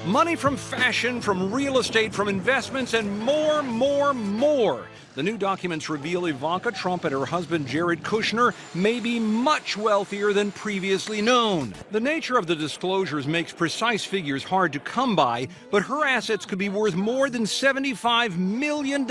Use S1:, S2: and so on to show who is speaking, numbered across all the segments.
S1: Money from fashion, from real estate, from investments, and more. The new documents reveal Ivanka Trump and her husband Jared Kushner may be much wealthier than previously known. The nature of the disclosures makes precise figures hard to come by, but her assets could be worth more than $75 million.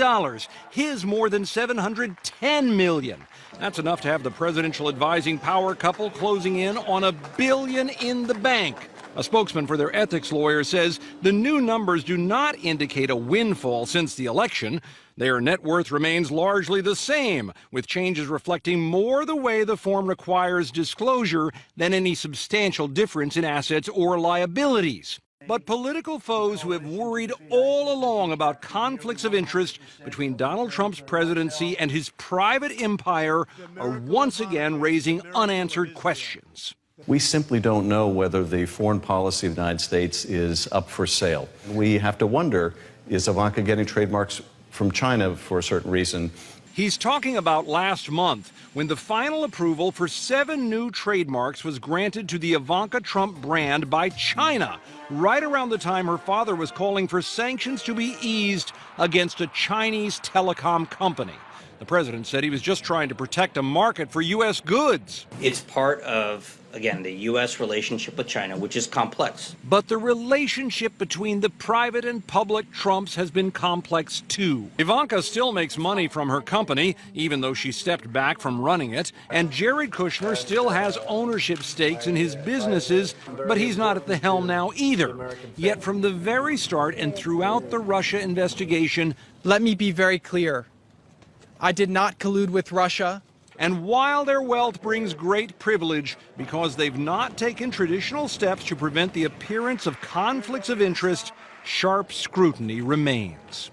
S1: His more than $710 million. That's enough to have the presidential advising power couple closing in on $1 billion in the bank. A spokesman for their ethics lawyer says the new numbers do not indicate a windfall since the election. Their net worth remains largely the same, with changes reflecting more the way the form requires disclosure than any substantial difference in assets or liabilities. But political foes who have worried all along about conflicts of interest between Donald Trump's presidency and his private empire are once again raising unanswered questions.
S2: We simply don't know whether the foreign policy of the United States is up for sale. We have to wonder, is Ivanka getting trademarks from China for a certain reason?
S1: He's talking about last month, when the final approval for 7 new trademarks was granted to the Ivanka Trump brand by China, right around the time her father was calling for sanctions to be eased against a Chinese telecom company. The president said he was just trying to protect a market for U.S. goods.
S3: It's part of, again, the U.S. relationship with China, which is complex.
S1: But the relationship between the private and public Trumps has been complex, too. Ivanka still makes money from her company, even though she stepped back from running it. And Jared Kushner still has ownership stakes in his businesses, but he's not at the helm now either. Yet from the very start and throughout the Russia investigation,
S4: let me be very clear. I did not collude with Russia.
S1: And while their wealth brings great privilege, because they've not taken traditional steps to prevent the appearance of conflicts of interest, sharp scrutiny remains.